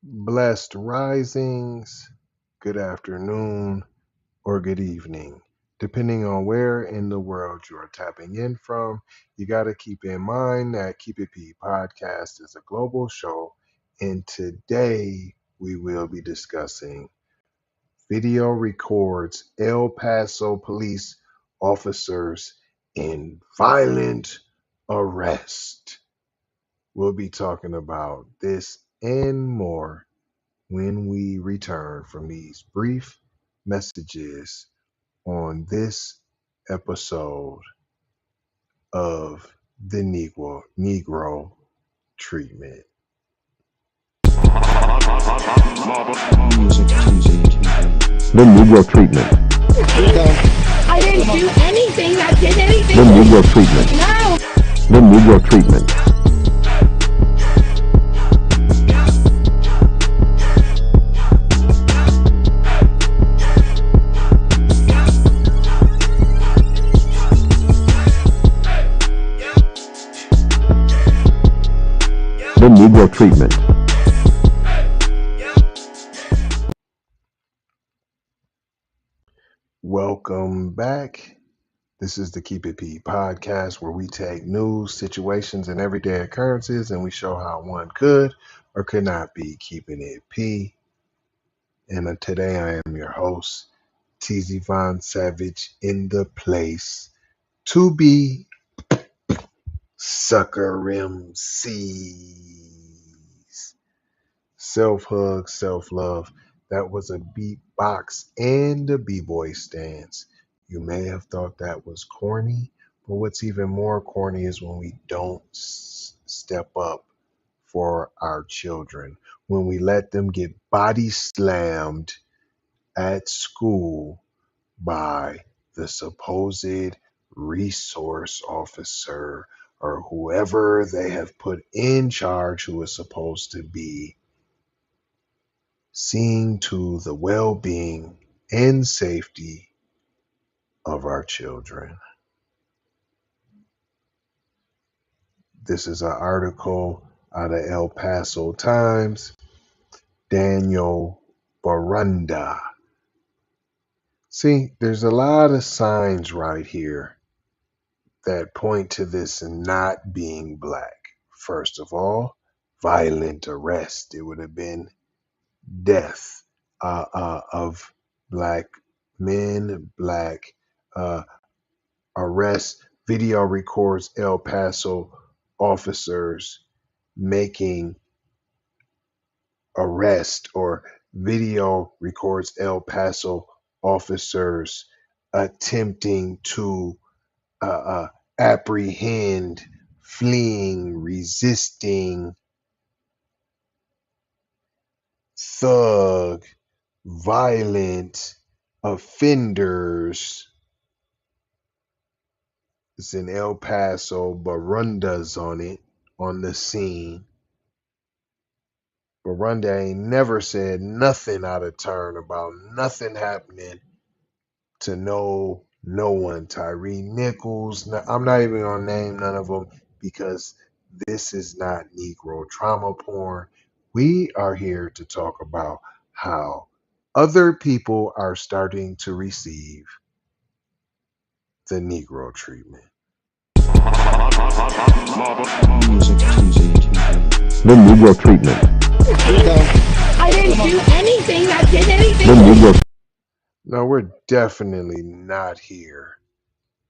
Blessed risings, good afternoon, or good evening. Depending on where in the world you are tapping in from, you got to keep in mind that Keep It P podcast is a global show, and today we will be discussing video records El Paso police officers in violent arrest. We'll be talking about this and more when we return from these brief messages on this episode of the Negro treatment. The Negro treatment. I didn't do anything. I did anything. The Negro treatment. No. The Negro treatment. The Negro treatment. Welcome back. This is the Keep It P podcast where we take news, situations, and everyday occurrences and we show how one could or could not be keeping it P. And today I am your host, TZ Von Savage, in the place to be Sucker MCs. Self-hug, self-love. That was a beatbox and a b-boy stance. You may have thought that was corny, but what's even more corny is when we don't step up for our children, when we let them get body slammed at school by the supposed resource officer or whoever they have put in charge who is supposed to be seeing to the well-being and safety of our children. This is an article out of El Paso Times, Daniel Barunda. See, there's a lot of signs right here that point to this not being black. First of all, violent arrest. It would have been death of black men, black arrest. Video records El Paso officers making arrest, or video records El Paso officers attempting to apprehend fleeing, resisting thug, violent offenders. It's in El Paso. Barunda's on the scene. Barunda ain't never said nothing out of turn about nothing happening to no one. Tyree Nichols. I'm not even gonna name none of them because this is not Negro trauma porn. We are here to talk about how other people are starting to receive the Negro treatment. The Negro treatment. I didn't do anything. I did anything. The Negro. Now, we're definitely not here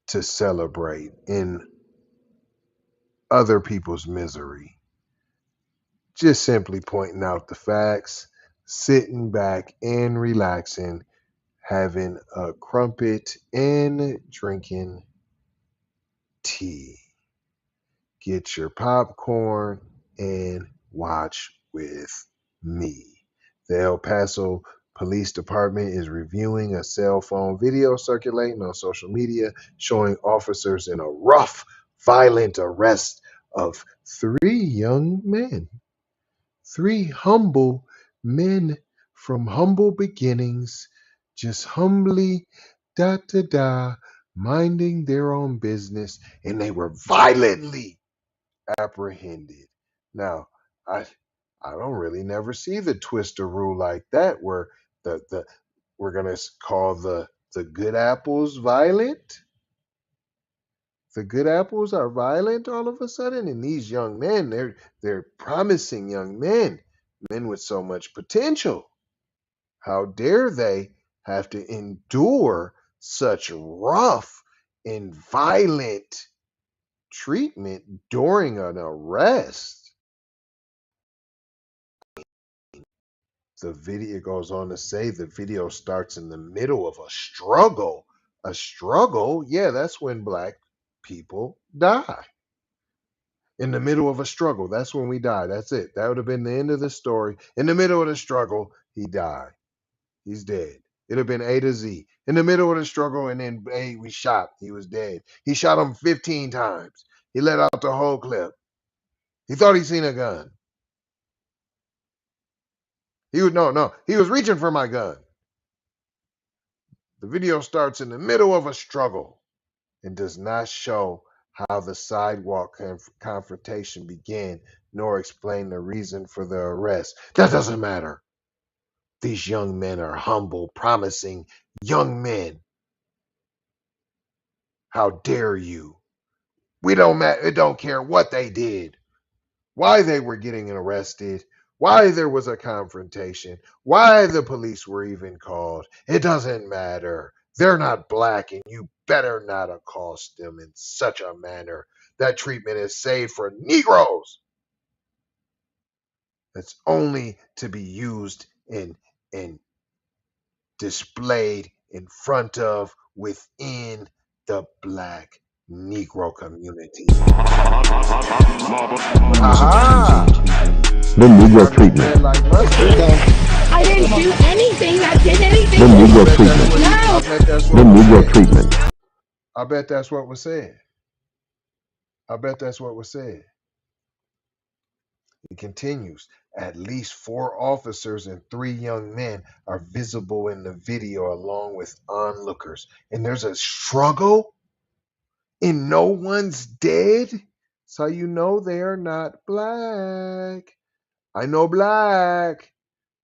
to celebrate in other people's misery. Just simply pointing out the facts, sitting back and relaxing, having a crumpet and drinking tea. Get your popcorn and watch with me. The El Paso Police Department is reviewing a cell phone video circulating on social media showing officers in a rough, violent arrest of 3 young men. 3 humble men from humble beginnings, just humbly minding their own business, and they were violently apprehended. Now, I don't really never see the twister rule like that, where the we're gonna call the good apples violent. The good apples are violent all of a sudden, and these young men, they're promising young men, men with so much potential. How dare they have to endure such rough and violent treatment during an arrest? The video goes on to say the video starts in the middle of a struggle. A struggle? Yeah, that's when black people die. In the middle of a struggle, that's when we die. That's it. That would have been the end of the story. In the middle of the struggle, he died. He's dead. It'd have been A to Z. In the middle of the struggle, and then A, we shot. He was dead. He shot him 15 times. He let out the whole clip. He thought he seen a gun. He was no. He was reaching for my gun. The video starts in the middle of a struggle and does not show how the sidewalk confrontation began, nor explain the reason for the arrest. That doesn't matter. These young men are humble, promising young men. How dare you? We don't matter. It don't care what they did, why they were getting arrested, why there was a confrontation, why the police were even called. It doesn't matter. They're not black, and you better not accost them in such a manner. That treatment is saved for Negroes. It's only to be used and displayed in front of, within the black Negro community. Aha! The Negro Turn that red treatment. like mustard. I didn't do anything that did The anything. Negro I bet that's treatment. what No. I bet that's The what was Negro said. treatment. I bet that's what was said. I bet that's what was said. It continues. At least 4 officers and 3 young men are visible in the video along with onlookers. And there's a struggle and no one's dead. So you know they are not black. I know black.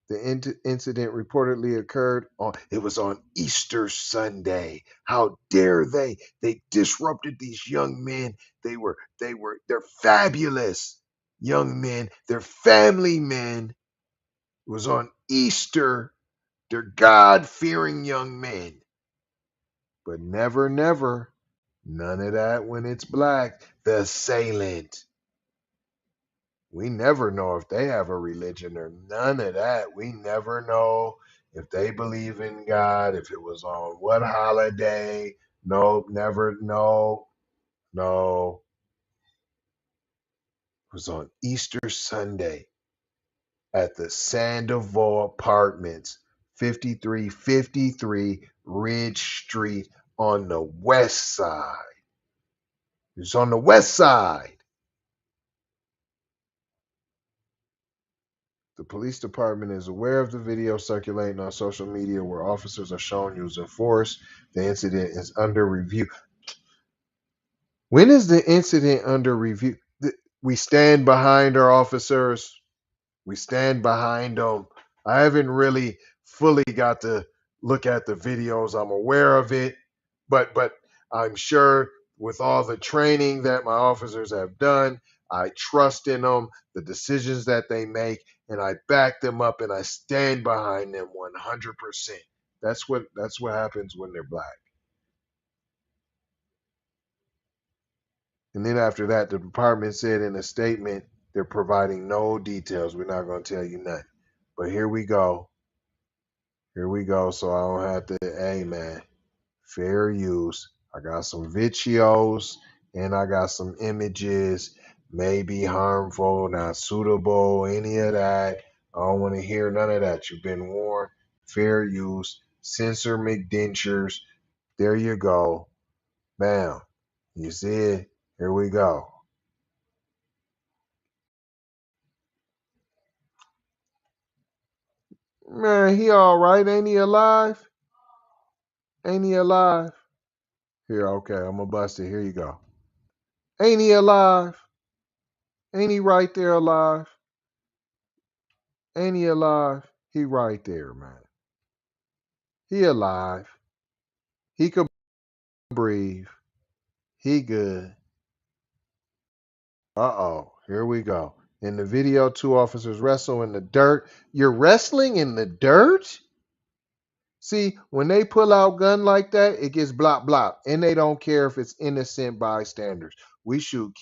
The incident reportedly occurred on it was on Easter Sunday. How dare they? They disrupted these young men. They're fabulous young men. They're family men. It was on Easter. They're God-fearing young men. But never, never, none of that when it's black. The assailant. We never know if they have a religion or none of that. We never know if they believe in God, if it was on what holiday. Nope, never. No, no. It was on Easter Sunday at the Sandoval Apartments, 5353 Ridge Street on the west side. It's on the west side. The police department is aware of the video circulating on social media where officers are shown using force. The incident is under review. When is the incident under review? We stand behind our officers. We stand behind them. I haven't really fully got to look at the videos. I'm aware of it, but I'm sure with all the training that my officers have done, I trust in them, the decisions that they make, and I back them up and I stand behind them 100%. That's what happens when they're black. And then after that, the department said in a statement they're providing no details. We're not going to tell you nothing. But here we go. Here we go. So I don't have to, hey man, fair use. I got some videos and I got some images, may be harmful, not suitable, any of that. I don't want to hear none of that. You've been warned. Fair use. Censor McDentures. There you go. Bam. You see it? Here we go. Man, he all right. Ain't he alive? Ain't he alive? Here, okay, I'm gonna bust it. Here you go. Ain't he alive? Ain't he right there alive? Ain't he alive? He right there, man. He alive. He could breathe. He good. Uh-oh. Here we go. In the video, two officers wrestle in the dirt. You're wrestling in the dirt? See, when they pull out gun like that, it gets blop blop, and they don't care if it's innocent bystanders. We shoot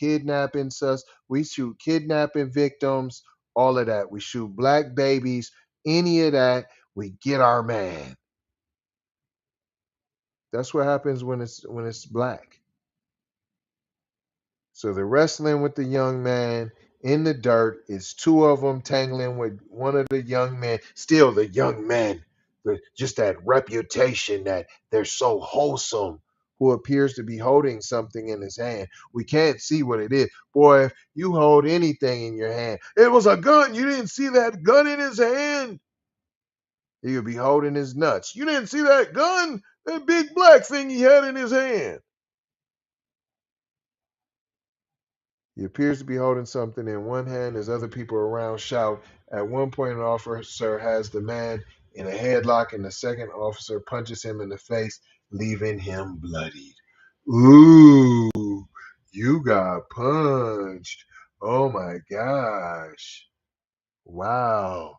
we shoot kidnapping victims, all of that. We shoot black babies, any of that. We get our man. That's what happens when it's black. So they're wrestling with the young man in the dirt. It's two of them tangling with one of the young men. Still, the young men, just that reputation that they're so wholesome, who appears to be holding something in his hand. We can't see what it is. Boy, if you hold anything in your hand, it was a gun. You didn't see that gun in his hand? He could be holding his nuts. You didn't see that gun? That big black thing he had in his hand. He appears to be holding something in one hand as other people around shout. At one point, an officer has the man in a headlock, and the second officer punches him in the face, leaving him bloodied. Ooh, you got punched. Oh my gosh. Wow.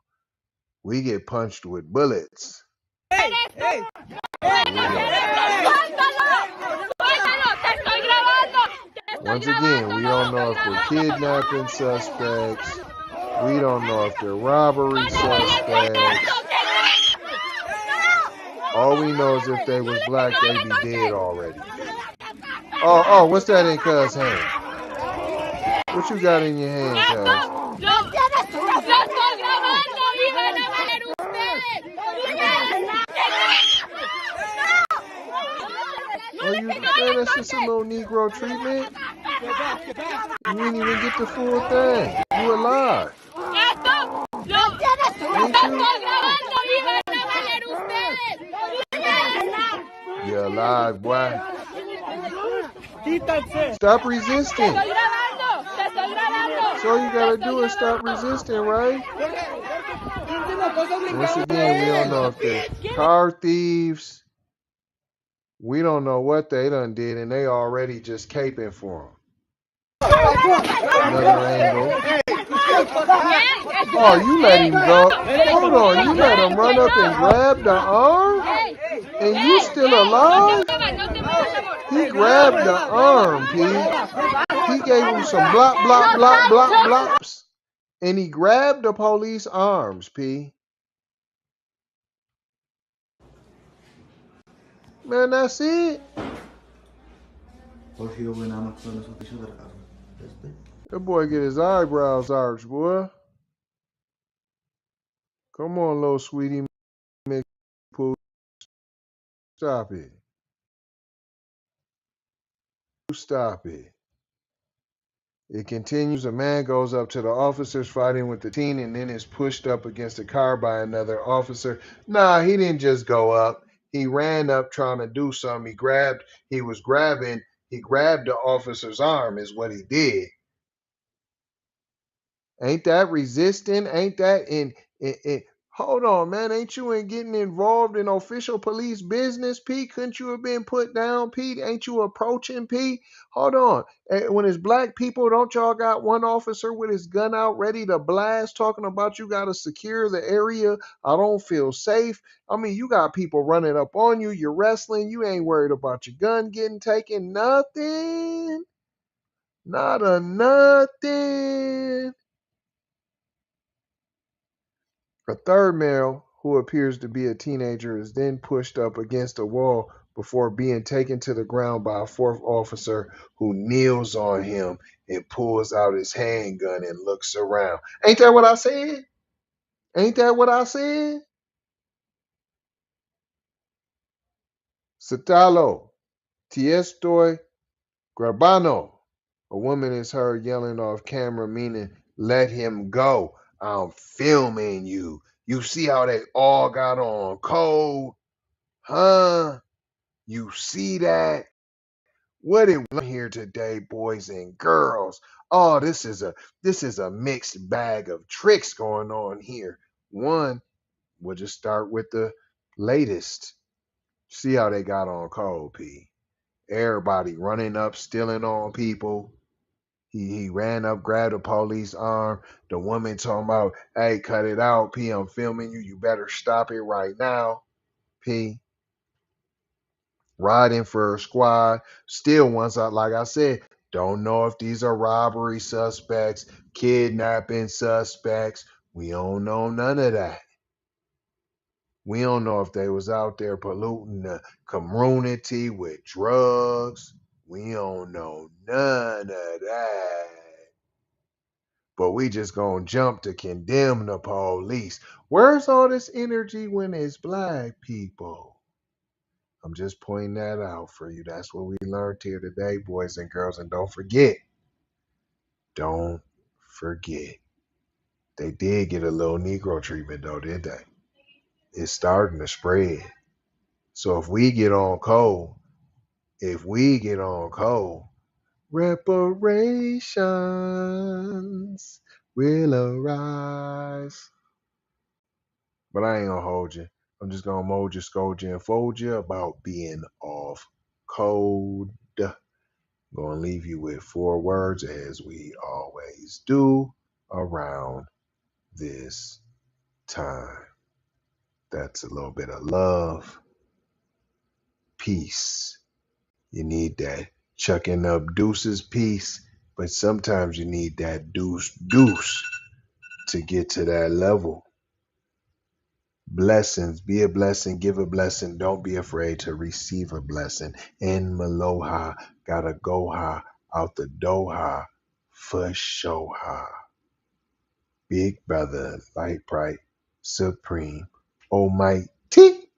We get punched with bullets. Hey, hey. Once again, we don't know if they're kidnapping suspects. We don't know if they're robbery suspects. All we know is if they was black, they'd be dead already. Oh, what's that in Cuz' hand? What you got in your hand, Cuz? Oh, man, that's just a little Negro treatment. You didn't even get the full thing. You alive. Ain't you? You're alive, boy. Stop resisting. So all you gotta do is stop resisting, right? Once again, we don't know if they're car thieves. We don't know what they done did, and they already just caping for them. Another angle. Oh, you let him go. Hold on, you let him run up and grab the arm? And you still alive? He grabbed the arm, P. He gave him some blop, blop, blop, blop, blops. And he grabbed the police arms, P. Man, that's it. That boy get his eyebrows arched, boy. Come on, little sweetie. Stop it. Stop it. It continues. A man goes up to the officers fighting with the teen and then is pushed up against a car by another officer. Nah, he didn't just go up. He ran up trying to do something. He grabbed the officer's arm is what he did. Ain't that resisting? Ain't that in hold on, man. Ain't you in getting involved in official police business, Pete? Couldn't you have been put down, Pete? Ain't you approaching, Pete? Hold on. When it's black people, don't y'all got one officer with his gun out ready to blast, talking about you gotta secure the area? I don't feel safe. I mean, you got people running up on you, you're wrestling, you ain't worried about your gun getting taken. Nothing. Not a nothing. A third male, who appears to be a teenager, is then pushed up against a wall before being taken to the ground by a fourth officer who kneels on him and pulls out his handgun and looks around. Ain't that what I said? Ain't that what I said? Satalo, ti estoy grabando. A woman is heard yelling off camera, meaning, let him go. I'm filming you. You see how they all got on code? Huh? You see that? What did we learn here today, boys and girls? Oh, this is a mixed bag of tricks going on here. One, we'll just start with the latest. See how they got on cold, P. Everybody running up, stealing on people. He ran up, grabbed the police arm. The woman talking about, hey, cut it out, P. I'm filming you. You better stop it right now, P. Riding for a squad. Still, once I, like I said, don't know if these are robbery suspects, kidnapping suspects. We don't know none of that. We don't know if they was out there polluting the community with drugs. We don't know none of that. But we just gonna jump to condemn the police. Where's all this energy when it's black people? I'm just pointing that out for you. That's what we learned here today, boys and girls. And don't forget, they did get a little Negro treatment though, did they? It's starting to spread. So if we get on cold, reparations will arise. But I ain't gonna hold you. I'm just gonna mold you, scold you, and fold you about being off code. Gonna leave you with 4 words as we always do around this time. That's a little bit of love, peace. You need that chucking up deuces piece, but sometimes you need that deuce to get to that level. Blessings, be a blessing, give a blessing. Don't be afraid to receive a blessing. In Maloha, gotta go high, out the doha, for show high. Big brother, light bright, supreme, almighty,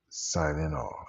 signing off.